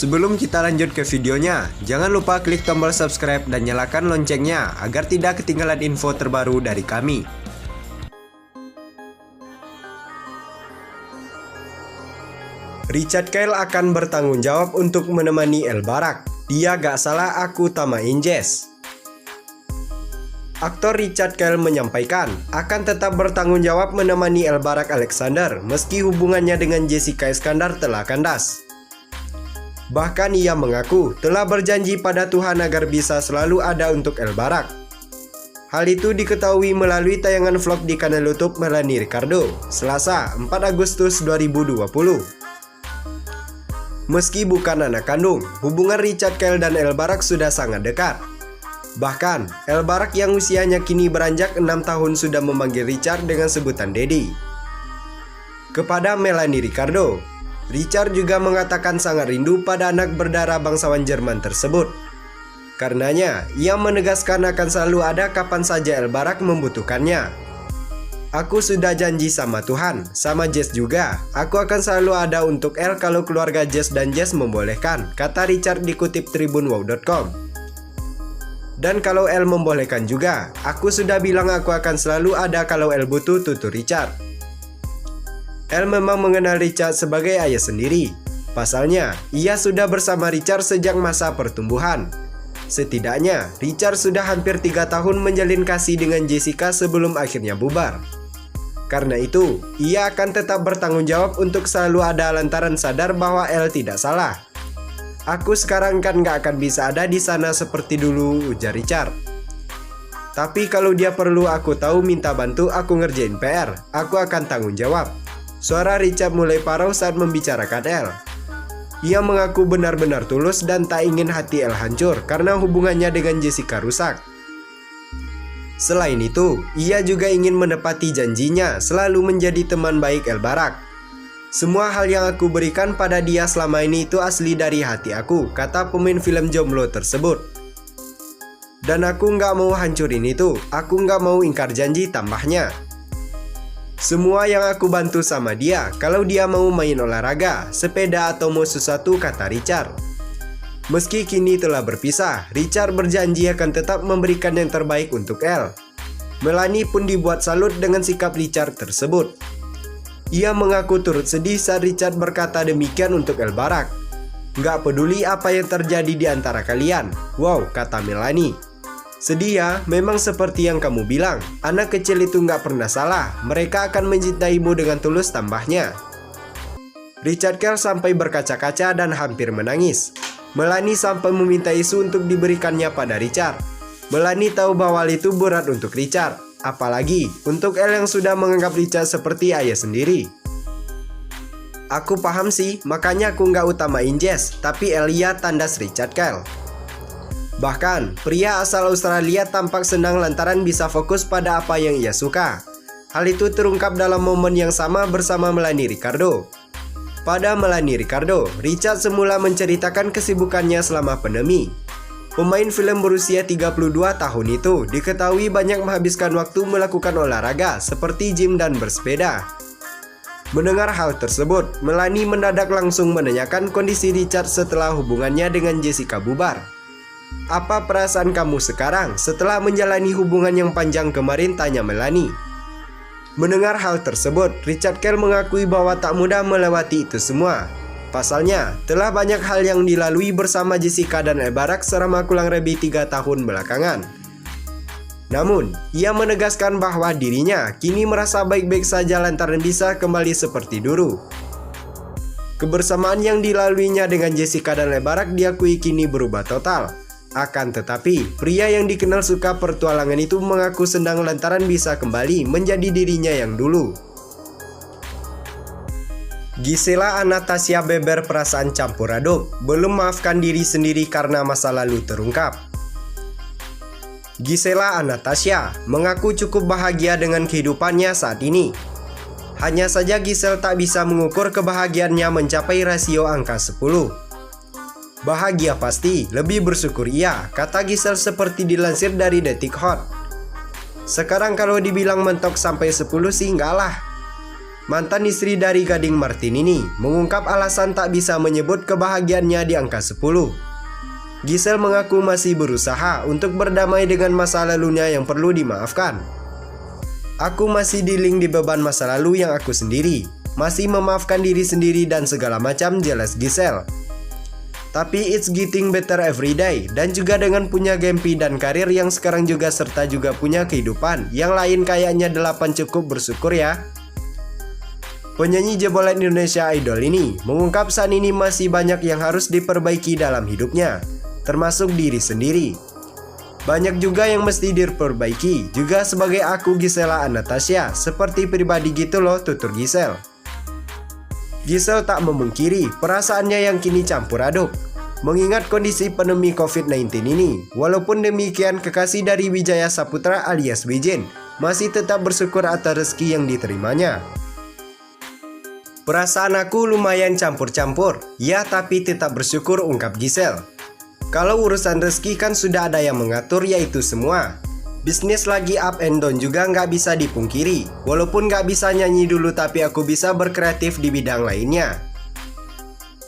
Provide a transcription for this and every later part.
Sebelum kita lanjut ke videonya, jangan lupa klik tombol subscribe dan nyalakan loncengnya agar tidak ketinggalan info terbaru dari kami. Richard Kyle akan bertanggung jawab untuk menemani El Barak. Dia gak salah, aku tamain Jess. Aktor Richard Kyle menyampaikan akan tetap bertanggung jawab menemani El Barak Alexander meski hubungannya dengan Jessica Iskandar telah kandas. Bahkan ia mengaku telah berjanji pada Tuhan agar bisa selalu ada untuk El Barak. Hal itu diketahui melalui tayangan vlog di kanal YouTube Melanie Ricardo, Selasa 4 Agustus 2020. Meski bukan anak kandung, hubungan Richard Kyle dan El Barak sudah sangat dekat. Bahkan, El Barak yang usianya kini beranjak 6 tahun sudah memanggil Richard dengan sebutan Daddy. Kepada Melanie Ricardo, Richard juga mengatakan sangat rindu pada anak berdarah bangsawan Jerman tersebut. Karenanya, ia menegaskan akan selalu ada kapan saja El Barak membutuhkannya. Aku sudah janji sama Tuhan, sama Jess juga. Aku akan selalu ada untuk El kalau keluarga Jess dan Jess membolehkan, kata Richard dikutip tribunwow.com. Dan kalau El membolehkan juga, aku sudah bilang aku akan selalu ada kalau El butuh, tutur Richard. El memang mengenal Richard sebagai ayah sendiri. Pasalnya, ia sudah bersama Richard sejak masa pertumbuhan. Setidaknya, Richard sudah hampir 3 tahun menjalin kasih dengan Jessica sebelum akhirnya bubar. Karena itu, ia akan tetap bertanggung jawab untuk selalu ada lantaran sadar bahwa El tidak salah. Aku sekarang kan gak akan bisa ada di sana seperti dulu, ujar Richard. Tapi kalau dia perlu aku tahu minta bantu aku ngerjain PR, aku akan tanggung jawab. Suara Richard mulai parau saat membicarakan El. Ia mengaku benar-benar tulus dan tak ingin hati El hancur karena hubungannya dengan Jessica rusak. Selain itu, ia juga ingin menepati janjinya selalu menjadi teman baik El Barak. Semua hal yang aku berikan pada dia selama ini itu asli dari hati aku, kata pemain film jomblo tersebut. Dan aku nggak mau hancurin itu, aku nggak mau ingkar janji, tambahnya. Semua yang aku bantu sama dia, kalau dia mau main olahraga, sepeda atau mau sesuatu, kata Richard. Meski kini telah berpisah, Richard berjanji akan tetap memberikan yang terbaik untuk El. Melanie pun dibuat salut dengan sikap Richard tersebut. Ia mengaku turut sedih saat Richard berkata demikian untuk El Barak. Gak peduli apa yang terjadi di antara kalian, wow, kata Melanie. Sedih ya, memang seperti yang kamu bilang, anak kecil itu nggak pernah salah, mereka akan mencintaimu dengan tulus, tambahnya. Richard Kyle sampai berkaca-kaca dan hampir menangis. Melanie sampai meminta isu untuk diberikannya pada Richard. Melanie tahu bahwa hal itu berat untuk Richard, apalagi untuk El yang sudah menganggap Richard seperti ayah sendiri. Aku paham sih, makanya aku nggak utamain Jess, tapi El ya, tandas Richard Kyle. Bahkan, pria asal Australia tampak senang lantaran bisa fokus pada apa yang ia suka. Hal itu terungkap dalam momen yang sama bersama Melanie Ricardo. Pada Melanie Ricardo, Richard semula menceritakan kesibukannya selama pandemi. Pemain film berusia 32 tahun itu diketahui banyak menghabiskan waktu melakukan olahraga seperti gym dan bersepeda. Mendengar hal tersebut, Melanie mendadak langsung menanyakan kondisi Richard setelah hubungannya dengan Jessica bubar. Apa perasaan kamu sekarang setelah menjalani hubungan yang panjang kemarin, tanya Melanie. Mendengar hal tersebut, Richard Kyle mengakui bahwa tak mudah melewati itu semua. Pasalnya, telah banyak hal yang dilalui bersama Jessica dan El Barak selama kurang lebih 3 tahun belakangan. Namun, ia menegaskan bahwa dirinya kini merasa baik-baik saja lantaran bisa kembali seperti dulu. Kebersamaan yang dilaluinya dengan Jessica dan El Barak diakui kini berubah total. Akan tetapi, pria yang dikenal suka pertualangan itu mengaku senang lantaran bisa kembali menjadi dirinya yang dulu. Gisela Anastasia beber perasaan campur aduk, belum maafkan diri sendiri karena masa lalu terungkap. Gisela Anastasia mengaku cukup bahagia dengan kehidupannya saat ini. Hanya saja Giselle tak bisa mengukur kebahagiaannya mencapai rasio angka 10. Bahagia pasti, lebih bersyukur ia, kata Giselle seperti dilansir dari Detik Hot. Sekarang kalau dibilang mentok sampai 10 sih enggak lah. mantan istri dari Gading Martin ini, mengungkap alasan tak bisa menyebut kebahagiaannya di angka 10. Giselle mengaku masih berusaha untuk berdamai dengan masa lalunya yang perlu dimaafkan. Aku masih dealing di beban masa lalu yang aku sendiri, masih memaafkan diri sendiri dan segala macam, jelas Giselle. Tapi it's getting better every day, dan juga dengan punya Gempi dan karir yang sekarang juga serta juga punya kehidupan yang lain kayaknya 8 cukup bersyukur ya. Penyanyi jebolan Indonesia Idol ini mengungkap saat ini masih banyak yang harus diperbaiki dalam hidupnya, termasuk diri sendiri. Banyak juga yang mesti diperbaiki, juga sebagai aku Gisela Anastasia, seperti pribadi gitu loh, tutur Giselle. Giselle tak memungkiri perasaannya yang kini campur aduk mengingat kondisi pandemi COVID-19 ini. Walaupun demikian, kekasih dari Wijaya Saputra alias Wijen masih tetap bersyukur atas rezeki yang diterimanya. Perasaan aku lumayan campur-campur, ya tapi tetap bersyukur, ungkap Giselle. Kalau urusan rezeki kan sudah ada yang mengatur, yaitu semua. Bisnis lagi up and down juga nggak bisa dipungkiri. Walaupun nggak bisa nyanyi dulu, tapi aku bisa berkreatif di bidang lainnya.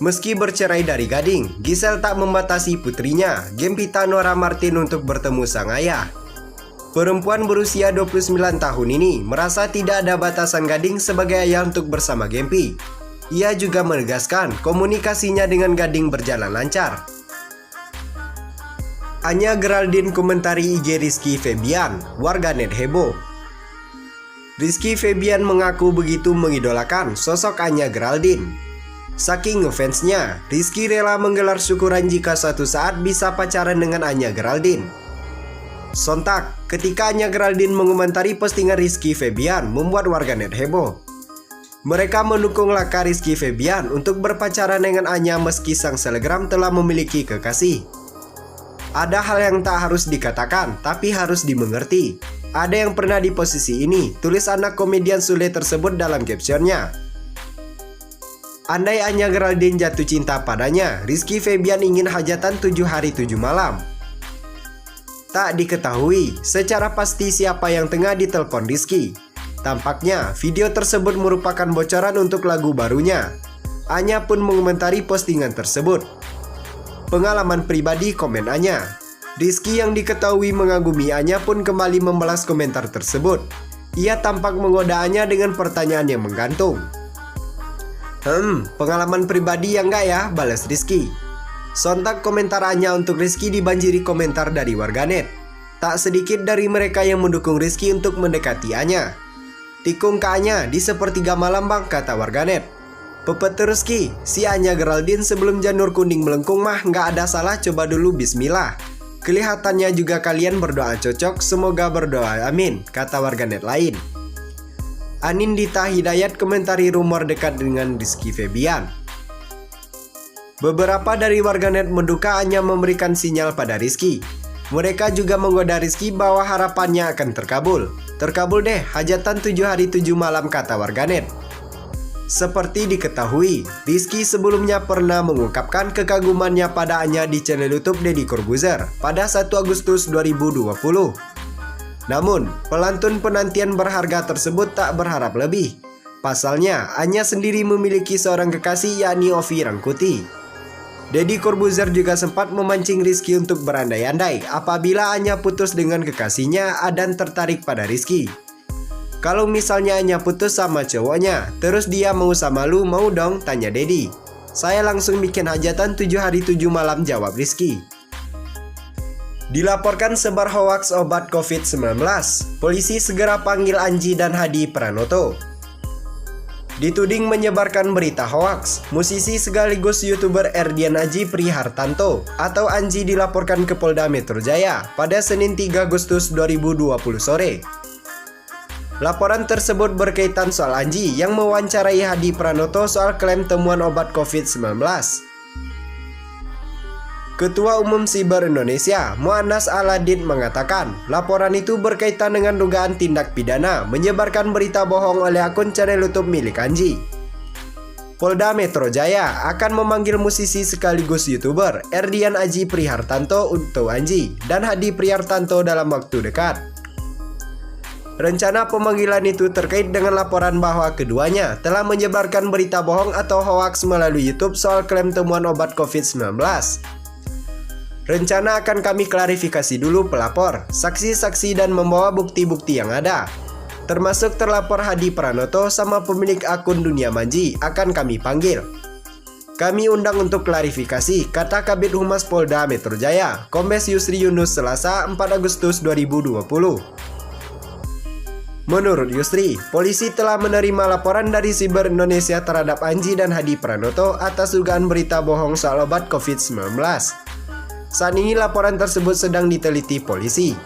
Meski bercerai dari Gading, Giselle tak membatasi putrinya, Gempita Nora Martin, untuk bertemu sang ayah. Perempuan berusia 29 tahun ini merasa tidak ada batasan Gading sebagai ayah untuk bersama Gempi. Ia juga menegaskan komunikasinya dengan Gading berjalan lancar. Anya Geraldine komentari IG Rizky Febian, warganet heboh. Rizky Febian mengaku begitu mengidolakan sosok Anya Geraldine. Saking ngefansnya, Rizky rela menggelar syukuran jika suatu saat bisa pacaran dengan Anya Geraldine. Sontak, ketika Anya Geraldine mengomentari postingan Rizky Febian membuat warganet heboh. Mereka mendukung langkah Rizky Febian untuk berpacaran dengan Anya meski sang selebgram telah memiliki kekasih. Ada hal yang tak harus dikatakan, tapi harus dimengerti. Ada yang pernah di posisi ini, tulis anak komedian Sule tersebut dalam captionnya. Andai Anya Geraldine jatuh cinta padanya, Rizky Febian ingin hajatan 7 hari 7 malam. Tak diketahui secara pasti siapa yang tengah ditelepon Rizky. Tampaknya video tersebut merupakan bocoran untuk lagu barunya. Anya pun mengomentari postingan tersebut. Pengalaman pribadi, komen Anya. Rizky yang diketahui mengagumi Anya pun kembali membalas komentar tersebut. Ia tampak menggoda Anya dengan pertanyaan yang menggantung. Pengalaman pribadi ya enggak ya, balas Rizky. Sontak komentar Anya untuk Rizky dibanjiri komentar dari warganet. Tak sedikit dari mereka yang mendukung Rizky untuk mendekati Anya. Tikung ke Anya di sepertiga malam bang, kata warganet. Pepet Rizky, si Anya Geraldine sebelum janur kuning melengkung mah nggak ada salah, coba dulu bismillah. Kelihatannya juga kalian berdoa cocok, semoga berdoa amin, kata warganet lain. Anindita Hidayat komentari rumor dekat dengan Rizky Febian. Beberapa dari warganet menduga Anya memberikan sinyal pada Rizky. Mereka juga menggoda Rizky bahwa harapannya akan terkabul. Terkabul deh, hajatan 7 hari 7 malam, kata warganet. Seperti diketahui, Rizky sebelumnya pernah mengungkapkan kekagumannya pada Anya di channel YouTube Deddy Corbuzier pada 1 Agustus 2020. Namun, pelantun penantian berharga tersebut tak berharap lebih. Pasalnya, Anya sendiri memiliki seorang kekasih, yakni Ovi Rangkuti. Deddy Corbuzier juga sempat memancing Rizky untuk berandai-andai apabila Anya putus dengan kekasihnya dan tertarik pada Rizky. Kalau misalnya Anya putus sama cowoknya, terus dia mau sama lu, mau dong, tanya Deddy. Saya langsung bikin hajatan 7 hari 7 malam, jawab Rizky. Dilaporkan sebar hoaks obat COVID-19, polisi segera panggil Anji dan Hadi Pranoto. Dituding menyebarkan berita hoaks, musisi sekaligus YouTuber Erdian Aji Prihartanto atau Anji dilaporkan ke Polda Metro Jaya pada Senin 3 Agustus 2020 sore. Laporan tersebut berkaitan soal Anji yang mewawancarai Hadi Pranoto soal klaim temuan obat COVID-19. Ketua Umum Siber Indonesia, Mu'annas Aladin, mengatakan laporan itu berkaitan dengan dugaan tindak pidana menyebarkan berita bohong oleh akun channel YouTube milik Anji. Polda Metro Jaya akan memanggil musisi sekaligus YouTuber Erdian Aji Prihartanto untuk Anji dan Hadi Prihartanto dalam waktu dekat. Rencana pemanggilan itu terkait dengan laporan bahwa keduanya telah menyebarkan berita bohong atau hoaks melalui YouTube soal klaim temuan obat COVID-19. Rencana akan kami klarifikasi dulu pelapor, saksi-saksi dan membawa bukti-bukti yang ada. Termasuk terlapor Hadi Pranoto sama pemilik akun Dunia Manji akan kami panggil. Kami undang untuk klarifikasi, kata Kabid Humas Polda Metro Jaya, Kombes Yusri Yunus Selasa 4 Agustus 2020. Menurut Yusri, polisi telah menerima laporan dari Siber Indonesia terhadap Anji dan Hadi Pranoto atas dugaan berita bohong soal obat COVID-19. Saat ini laporan tersebut sedang diteliti polisi.